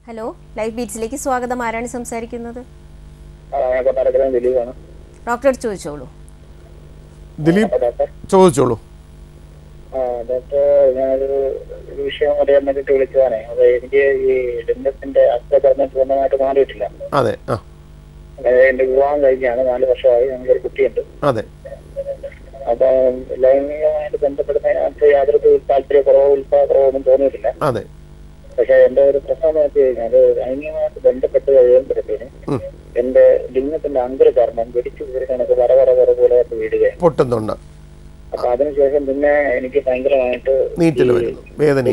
Hello, life ബീറ്റ്സിലേക്ക് സ്വാഗതം. ആരാണ് സംസാരിക്കുന്നത്? ഡോക്ടർ ചോദിച്ചോളൂ. ദിലീപ് ചോദിച്ചോളൂ. ഡോക്ടർ, ഞാനൊരു വിഷയം അറിയാൻ വേണ്ടിട്ട് വിളിച്ചതാണേ. അത് എനിക്ക് ഈ ഡെന്റസിന്റെ അസ്ത്രകർമ്മം പൂർണ്ണമായിട്ട് മാറിയിട്ടില്ല. അതെ. അതായത് എന്റെ വിവാഹം കഴിഞ്ഞാണ്, 4 വർഷമായി. ഞങ്ങൾക്കൊരു കുട്ടിയുണ്ട്. അതെ. അപ്പൊ ലൈംഗികമായിട്ട് ബന്ധപ്പെടുന്നതിനകത്ത് യാതൊരു താല്പര്യക്കുറവോ ഉത്സാഹക്കുറവോ ഒന്നും തോന്നിയിട്ടില്ല. അതെ. പക്ഷെ എന്റെ ഒരു പ്രശ്നം എന്ന് വെച്ച് കഴിഞ്ഞാൽ, ലൈംഗികമായിട്ട് ബന്ധപ്പെട്ട് കഴിയുമ്പോഴത്തേന് എന്റെ ലിംഗത്തിന്റെ അന്തരകർമ്മം വെടിച്ചു കണക്ക് വര പോലെ വീടുകയാണ്, പൊട്ടുന്നുണ്ട്. അപ്പൊ അതിനുശേഷം പിന്നെ എനിക്ക് ഭയങ്കരമായിട്ട് വേദന.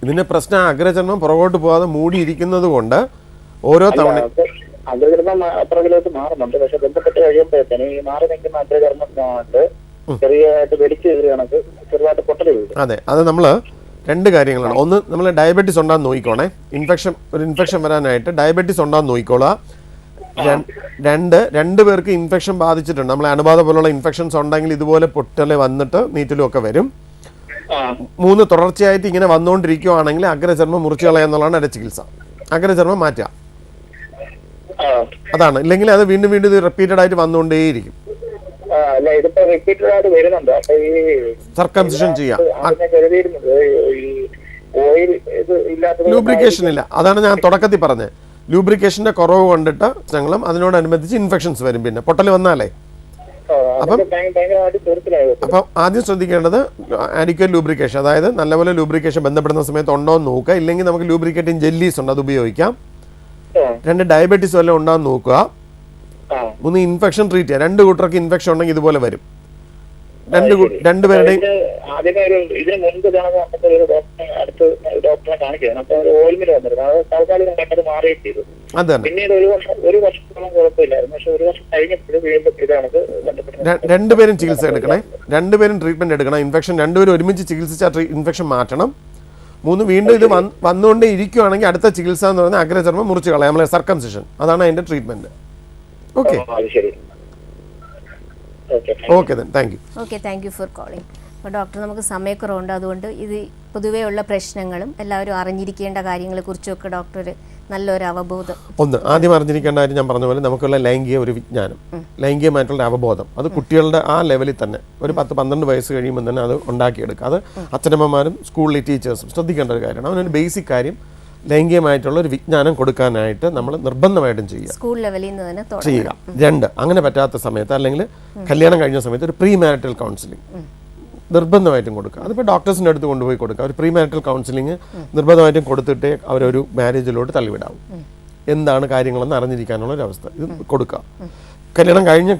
ഇതിന്റെ പ്രശ്നം അഗ്രചർമ്മം പുറകോട്ട് പോകാതെ മൂടിയിരിക്കുന്നത് കൊണ്ട് ഓരോ തവണ അഗ്രചർമ്മം അപ്പുറകിലോട്ട് മാറുന്നുണ്ട്. പക്ഷെ ബന്ധപ്പെട്ട് കഴിയുമ്പോഴത്തേന് ഈ മാറി നിൽക്കുന്ന അഗ്രചർമ്മത്തിനകത്ത് ചെറിയതായിട്ട് വെടിച്ചു കണക്ക് ചെറുതായിട്ട് പൊട്ടൽ വീഴും. അതെ, അത് നമ്മള് രണ്ട് കാര്യങ്ങളാണ്. ഒന്ന്, നമ്മൾ ഡയബറ്റീസ് ഉണ്ടാകുന്ന നോക്കിക്കോണേ. ഒരു ഇൻഫെക്ഷൻ വരാനായിട്ട് ഡയബറ്റീസ് ഉണ്ടാകുന്ന നോക്കിക്കോളാം. രണ്ട് പേർക്ക് ഇൻഫെക്ഷൻ ബാധിച്ചിട്ടുണ്ട്. നമ്മളെ അണുബാധ പോലുള്ള ഇൻഫെക്ഷൻസ് ഉണ്ടെങ്കിൽ ഇതുപോലെ പൊട്ടല് വന്നിട്ട് നീറ്റലും ഒക്കെ വരും. 3 തുടർച്ചയായിട്ട് ഇങ്ങനെ വന്നുകൊണ്ടിരിക്കുകയാണെങ്കിൽ അഗ്രചർമ്മം മുറിച്ചു കളയാന്നുള്ളതാണ് അതിന്റെ ചികിത്സ. അഗ്രചർമ്മം മാറ്റുക, അതാണ്. ഇല്ലെങ്കിൽ അത് വീണ്ടും വീണ്ടും ഇത് റിപ്പീറ്റഡ് ആയിട്ട് വന്നുകൊണ്ടേയിരിക്കും. സർക്കംസിഷൻ ചെയ്യാം. ലൂബ്രിക്കേഷൻ ഇല്ല, അതാണ് ഞാൻ തുടക്കത്തിൽ പറഞ്ഞത്. ലൂബ്രിക്കേഷന്റെ കുറവ് കൊണ്ടിട്ട് ഞങ്ങളും അതിനോടനുബന്ധിച്ച് ഇൻഫെക്ഷൻസ് വരും. പിന്നെ പൊട്ടൽ വന്നാലേ അപ്പം ആദ്യം ശ്രദ്ധിക്കേണ്ടത് ആഡിക്വറ്റ് ലൂബ്രിക്കേഷൻ, അതായത് നല്ലപോലെ ലൂബ്രിക്കേഷൻ ബന്ധപ്പെടുന്ന സമയത്ത് ഉണ്ടോ എന്ന് നോക്കുക. ഇല്ലെങ്കിൽ നമുക്ക് ലൂബ്രിക്കേറ്റിംഗ് ജെല്ലീസ് ഉണ്ട്, അത് ഉപയോഗിക്കാം. 2 ഡയബറ്റീസ് വല്ലതും ഉണ്ടാകുന്ന നോക്കുക. 3 ഇൻഫെക്ഷൻ ട്രീറ്റ് ചെയ്യുക. 2 കൂട്ടർക്ക് ഇൻഫെക്ഷൻ ഉണ്ടെങ്കിൽ ഇതുപോലെ വരും. രണ്ടുപേരുടെയും രണ്ടുപേരും ചികിത്സ എടുക്കണേ. 2 പേരും ട്രീറ്റ്മെന്റ് എടുക്കണം. ഇൻഫെക്ഷൻ 2 പേരും ഒരുമിച്ച് ചികിത്സിച്ച ഇൻഫെക്ഷൻ മാറ്റണം. 3 വീണ്ടും ഇത് വന്നുകൊണ്ടേ ഇരിക്കുകയാണെങ്കിൽ അടുത്ത ചികിത്സ എന്ന് പറയുന്നത് അഗ്രചർമ്മം മുറിച്ച് കളയാം, നമ്മളെ സർക്കംസിഷൻ. അതാണ് അതിന്റെ treatment. Okay, okay, thank you. Okay, thank you for calling. അപ്പോൾ ഡോക്ടർ, നമുക്ക് സമയക്കുറവുണ്ട്, അതുകൊണ്ട് ഇത് പൊതുവെയുള്ള പ്രശ്നങ്ങളും എല്ലാവരും അറിഞ്ഞിരിക്കേണ്ട കാര്യങ്ങളെക്കുറിച്ചൊക്കെ ഡോക്ടർ നല്ലൊരു അവബോധം. ആദ്യം അറിഞ്ഞിരിക്കേണ്ട കാര്യം ഞാൻ പറഞ്ഞ പോലെ നമുക്കുള്ള ലൈംഗിക ഒരു വിജ്ഞാനം, ലൈംഗികമായിട്ടുള്ള അവബോധം, അത് കുട്ടികളുടെ ആ ലെവലിൽ തന്നെ ഒരു 10-12 വയസ്സ് കഴിയുമ്പോൾ തന്നെ അത് ഉണ്ടാക്കിയെടുക്കുക. അത് അച്ഛനമ്മമാരും സ്കൂളിലെ ടീച്ചേഴ്സും ശ്രദ്ധിക്കേണ്ട ഒരു കാര്യമാണ്. അവനൊരു ബേസിക് കാര്യം ലൈംഗികമായിട്ടുള്ള ഒരു വിജ്ഞാനം കൊടുക്കാനായിട്ട് നമ്മൾ നിർബന്ധമായിട്ടും ചെയ്യുക, സ്കൂൾ ലെവലിൽ നിന്ന് തന്നെ ചെയ്യുക. 2, അങ്ങനെ പറ്റാത്ത സമയത്ത് അല്ലെങ്കിൽ കല്യാണം കഴിഞ്ഞ സമയത്ത് ഒരു പ്രീ മാരിറ്റൽ കൗൺസിലിംഗ് നിർബന്ധമായിട്ടും കൊടുക്കുക. അതിപ്പോൾ ഡോക്ടേഴ്സിൻ്റെ അടുത്ത് കൊണ്ടുപോയി കൊടുക്കുക. ഒരു പ്രീ മാരിറ്റൽ കൗൺസിലിംഗ് നിർബന്ധമായിട്ടും കൊടുത്തിട്ടേ അവരൊരു മാരേജിലോട്ട് തള്ളിവിടാവും. എന്താണ് കാര്യങ്ങളെന്ന് അറിഞ്ഞിരിക്കാനുള്ള ഒരു അവസ്ഥ ഇത് കൊടുക്കുക. കല്യാണം കഴിഞ്ഞ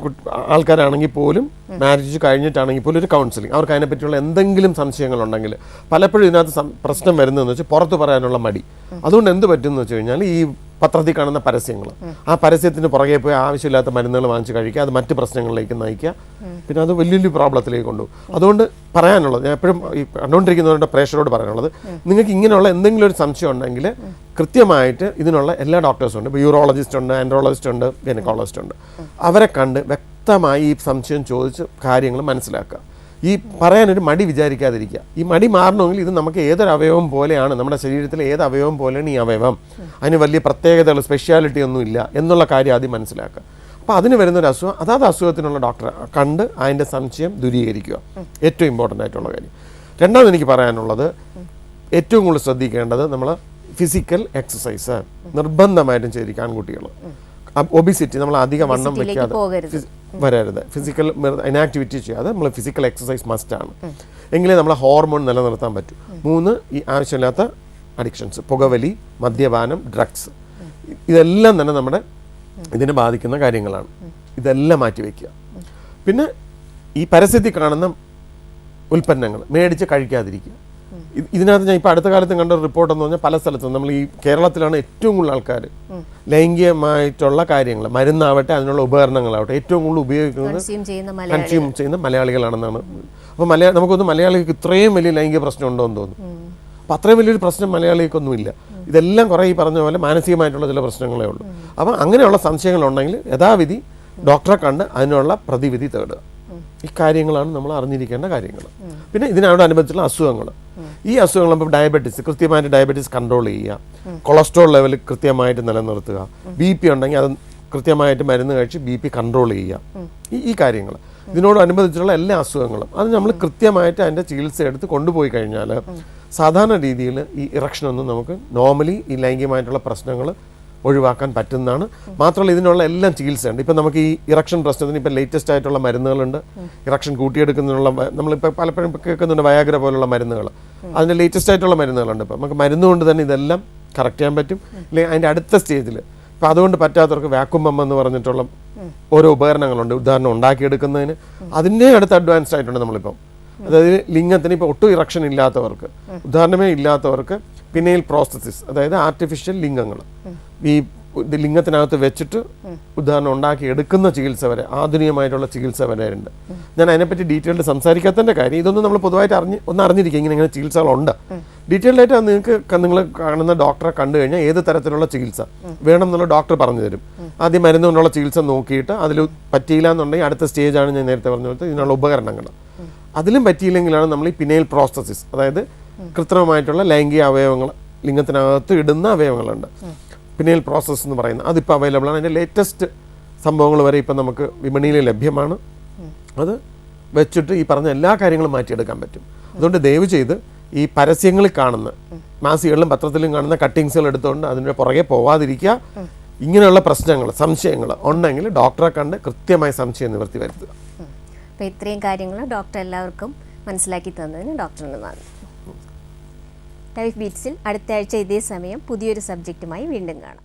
ആൾക്കാരാണെങ്കിൽ പോലും, മാരേജ് കഴിഞ്ഞിട്ടാണെങ്കിൽ പോലും ഒരു കൗൺസിലിംഗ്. അവർക്ക് അതിനെപ്പറ്റിയുള്ള എന്തെങ്കിലും സംശയങ്ങളുണ്ടെങ്കിൽ, പലപ്പോഴും ഇതിനകത്ത് പ്രശ്നം വരുന്നതെന്ന് വെച്ചാൽ പുറത്ത് പറയാനുള്ള മടി. അതുകൊണ്ട് എന്ത് പറ്റുമെന്ന് വെച്ച് കഴിഞ്ഞാൽ, ഈ പത്രത്തിൽ കാണുന്ന പരസ്യങ്ങൾ, ആ പരസ്യത്തിന് പുറകെ പോയി ആവശ്യമില്ലാത്ത മരുന്നുകൾ വാങ്ങിച്ച് കഴിക്കുക, അത് മറ്റ് പ്രശ്നങ്ങളിലേക്ക് നയിക്കുക. പിന്നെ അത് വലിയൊരു പ്രോബ്ലത്തിലേക്ക് കൊണ്ടുപോകും. അതുകൊണ്ട് പറയാനുള്ളത്, ഞാൻ എപ്പോഴും ഈ കണ്ടുകൊണ്ടിരിക്കുന്നവരുടെ പ്രേക്ഷകരോട് പറയാനുള്ളത്, നിങ്ങൾക്ക് ഇങ്ങനെയുള്ള എന്തെങ്കിലും ഒരു സംശയം ഉണ്ടെങ്കിൽ കൃത്യമായിട്ട് ഇതിനുള്ള എല്ലാ ഡോക്ടേഴ്സും ഉണ്ട്. ഇപ്പോൾ യൂറോളജിസ്റ്റ് ഉണ്ട്, ആൻഡ്രോളജിസ്റ്റ് ഉണ്ട്, ഗൈനക്കോളജിസ്റ്റ് ഉണ്ട്. അവരെ കണ്ട് വ്യക്തമായി ഈ സംശയം ചോദിച്ച് കാര്യങ്ങൾ മനസ്സിലാക്കുക. ഈ പറയാനൊരു മടി വിചാരിക്കാതിരിക്കുക. ഈ മടി മാറണമെങ്കിൽ ഇത് നമുക്ക് ഏതൊരു അവയവം പോലെയാണ്, നമ്മുടെ ശരീരത്തിലെ ഏത് അവയവം പോലെയാണ് ഈ അവയവം, അതിന് വലിയ പ്രത്യേകതകൾ, സ്പെഷ്യാലിറ്റി ഒന്നും ഇല്ല എന്നുള്ള കാര്യം ആദ്യം മനസ്സിലാക്കുക. അപ്പോൾ അതിന് വരുന്നൊരു അസുഖം, അതാത് അസുഖത്തിനുള്ള ഡോക്ടറെ കണ്ട് അതിൻ്റെ സംശയം ദൂരീകരിക്കുക, ഏറ്റവും ഇമ്പോർട്ടൻ്റ് ആയിട്ടുള്ള കാര്യം. രണ്ടാമത് എനിക്ക് പറയാനുള്ളത്, ഏറ്റവും കൂടുതൽ ശ്രദ്ധിക്കേണ്ടത് നമ്മൾ ഫിസിക്കൽ എക്സസൈസ് നിർബന്ധമായിട്ടും ചെയ്തിരിക്കുക. ആൺകുട്ടികൾ ഒബിസിറ്റി, നമ്മൾ അധികം വണ്ണം വെക്കാതെ വരരുത്. ഫിസിക്കൽ ഇനാക്ടിവിറ്റി ചെയ്യാതെ നമ്മൾ ഫിസിക്കൽ എക്സസൈസ് മസ്റ്റാണ്. എങ്കിലേ നമ്മളെ ഹോർമോൺ നിലനിർത്താൻ പറ്റും. 3, ഈ ആവശ്യമില്ലാത്ത അഡിക്ഷൻസ്, പുകവലി, മദ്യപാനം, ഡ്രഗ്സ്, ഇതെല്ലാം തന്നെ നമ്മുടെ ഇതിനെ ബാധിക്കുന്ന കാര്യങ്ങളാണ്. ഇതെല്ലാം മാറ്റിവെക്കുക. പിന്നെ ഈ പരസ്യത്തിൽ കാണുന്ന ഉൽപ്പന്നങ്ങൾ മേടിച്ച് കഴിക്കാതിരിക്കുക. ഇതിനകത്ത് ഞാൻ ഇപ്പോൾ അടുത്ത കാലത്ത് കണ്ട റിപ്പോർട്ട് എന്ന് പറഞ്ഞാൽ, പല സ്ഥലത്തും, നമ്മൾ ഈ കേരളത്തിലാണ് ഏറ്റവും കൂടുതൽ ആൾക്കാർ ലൈംഗികമായിട്ടുള്ള കാര്യങ്ങൾ, മരുന്നാവട്ടെ അതിനുള്ള ഉപകരണങ്ങളാവട്ടെ ഏറ്റവും കൂടുതൽ ഉപയോഗിക്കുന്നത് കൺസ്യൂം ചെയ്യുന്ന മലയാളികളാണെന്നാണ്. അപ്പോൾ നമുക്കൊന്ന് മലയാളികൾക്ക് ഇത്രയും വലിയ ലൈംഗിക പ്രശ്നം ഉണ്ടോ എന്ന് തോന്നുന്നു. അപ്പോൾ അത്രയും വലിയൊരു പ്രശ്നം മലയാളികൾക്കൊന്നുമില്ല. ഇതെല്ലാം കുറേ ഈ പറഞ്ഞ പോലെ മാനസികമായിട്ടുള്ള ചില പ്രശ്നങ്ങളേ ഉള്ളൂ. അപ്പം അങ്ങനെയുള്ള സംശയങ്ങളുണ്ടെങ്കിൽ യഥാവിധി ഡോക്ടറെ കണ്ട് അതിനുള്ള പ്രതിവിധി തേടുക. ഈ കാര്യങ്ങളാണ് നമ്മൾ അറിഞ്ഞിരിക്കേണ്ട കാര്യങ്ങൾ. പിന്നെ ഇതിനോടനുബന്ധിച്ചുള്ള അസുഖങ്ങൾ, ഈ അസുഖങ്ങൾ ഇപ്പോൾ ഡയബറ്റീസ്, കൃത്യമായിട്ട് ഡയബറ്റീസ് കൺട്രോൾ ചെയ്യുക, കൊളസ്ട്രോൾ ലെവൽ കൃത്യമായിട്ട് നിലനിർത്തുക, BP ഉണ്ടെങ്കിൽ അത് കൃത്യമായിട്ട് മരുന്ന് കഴിച്ച് BP കൺട്രോൾ ചെയ്യുക, ഈ കാര്യങ്ങൾ, ഇതിനോടനുബന്ധിച്ചുള്ള എല്ലാ അസുഖങ്ങളും അത് നമ്മൾ കൃത്യമായിട്ട് അതിൻ്റെ ചികിത്സ എടുത്ത് കൊണ്ടുപോയി കഴിഞ്ഞാൽ സാധാരണ രീതിയിൽ ഈ ഇറക്ഷനൊന്നും നമുക്ക് നോർമലി ഈ ലൈംഗികമായിട്ടുള്ള പ്രശ്നങ്ങൾ ഒഴിവാക്കാൻ പറ്റുന്നതാണ്. മാത്രമല്ല ഇതിനുള്ള എല്ലാം ചികിത്സയുണ്ട്. ഇപ്പം നമുക്ക് ഈ ഇറക്ഷൻ പ്രശ്നത്തിന് ഇപ്പം ലേറ്റസ്റ്റ് ആയിട്ടുള്ള മരുന്നുകളുണ്ട്. ഇറക്ഷൻ കൂട്ടിയെടുക്കുന്നതിനുള്ള നമ്മളിപ്പോൾ പലപ്പോഴും കേൾക്കുന്നുണ്ട് വയാഗ്ര പോലുള്ള മരുന്നുകൾ, അതിൻ്റെ ലേറ്റസ്റ്റ് ആയിട്ടുള്ള മരുന്നുകളുണ്ട്. ഇപ്പം നമുക്ക് മരുന്ന് കൊണ്ട് തന്നെ ഇതെല്ലാം കറക്റ്റ് ചെയ്യാൻ പറ്റും. അല്ലെങ്കിൽ അതിൻ്റെ അടുത്ത സ്റ്റേജിൽ ഇപ്പം അതുകൊണ്ട് പറ്റാത്തവർക്ക് വാക്യൂം പമ്പ് എന്ന് പറഞ്ഞിട്ടുള്ള ഓരോ ഉപകരണങ്ങളുണ്ട് ഉദാഹരണം ഉണ്ടാക്കിയെടുക്കുന്നതിന്. അതിൻ്റെ അടുത്ത് അഡ്വാൻസ്ഡ് ആയിട്ടുണ്ട് നമ്മളിപ്പം. അതായത് ലിംഗത്തിന് ഇപ്പോൾ ഒട്ടും ഇറക്ഷൻ ഇല്ലാത്തവർക്ക്, ഉദാഹരണമേ ഇല്ലാത്തവർക്ക് പിന്നെയിൽ പ്രോസ്റ്റസിസ്, അതായത് ആർട്ടിഫിഷ്യൽ ലിംഗങ്ങൾ ഈ ലിംഗത്തിനകത്ത് വെച്ചിട്ട് ഉദാഹരണം ഉണ്ടാക്കി എടുക്കുന്ന ചികിത്സ വരെ, ആധുനികമായിട്ടുള്ള ചികിത്സ വരെ ഉണ്ട്. ഞാൻ അതിനെപ്പറ്റി ഡീറ്റെയിൽഡ് സംസാരിക്കാത്തതിൻ്റെ കാര്യം ഇതൊന്നും നമ്മൾ പൊതുവായിട്ട് അറിഞ്ഞിരിക്കുക, ഇങ്ങനെ ചികിത്സകളുണ്ട്. ഡീറ്റെയിൽഡ് ആയിട്ട് നിങ്ങൾ കാണുന്ന ഡോക്ടറെ കണ്ടു കഴിഞ്ഞാൽ ഏത് തരത്തിലുള്ള ചികിത്സ വേണം എന്നുള്ള ഡോക്ടർ പറഞ്ഞു തരും. ആദ്യം മരുന്ന് കൊണ്ടുള്ള ചികിത്സ നോക്കിയിട്ട് അതിൽ പറ്റിയില്ല എന്നുണ്ടെങ്കിൽ അടുത്ത സ്റ്റേജാണ് ഞാൻ നേരത്തെ പറഞ്ഞ പോലത്തെ ഇതിനുള്ള ഉപകരണങ്ങൾ. അതിലും പറ്റിയില്ലെങ്കിലാണ് നമ്മൾ ഈ പിനെയിൽ പ്രോസ്റ്റസിസ്, അതായത് കൃത്രിമമായിട്ടുള്ള ലൈംഗിക അവയവങ്ങൾ ലിംഗത്തിനകത്ത് ഇടുന്ന അവയവങ്ങളുണ്ട്, പിനെയിൽ പ്രോസസ് എന്ന് പറയുന്നത്. അതിപ്പോൾ അവൈലബിൾ ആണ്. അതിൻ്റെ ലേറ്റസ്റ്റ് സംഭവങ്ങൾ വരെ ഇപ്പം നമുക്ക് വിപണിയിൽ ലഭ്യമാണ്. അത് വെച്ചിട്ട് ഈ പറഞ്ഞ എല്ലാ കാര്യങ്ങളും മാറ്റിയെടുക്കാൻ പറ്റും. അതുകൊണ്ട് ദയവ് ചെയ്ത് ഈ പരസ്യങ്ങളിൽ കാണുന്ന മാസികകളിലും പത്രത്തിലും കാണുന്ന കട്ടിങ്സുകൾ എടുത്തുകൊണ്ട് അതിൻ്റെ പുറകെ പോവാതിരിക്കുക. ഇങ്ങനെയുള്ള പ്രശ്നങ്ങൾ, സംശയങ്ങൾ ഉണ്ടെങ്കിൽ ഡോക്ടറെ കണ്ട് കൃത്യമായ സംശയം നിവൃത്തി വരുത്തുക. അപ്പോൾ ഇത്രയും കാര്യങ്ങൾ ഡോക്ടർ എല്ലാവർക്കും മനസ്സിലാക്കി തന്നതിന് ഡോക്ടറിന് നന്ദി. ലൈഫ് ബീറ്റ്സിൽ അടുത്ത ആഴ്ച ഇതേ സമയം പുതിയൊരു സബ്ജക്റ്റുമായി വീണ്ടും കാണാം.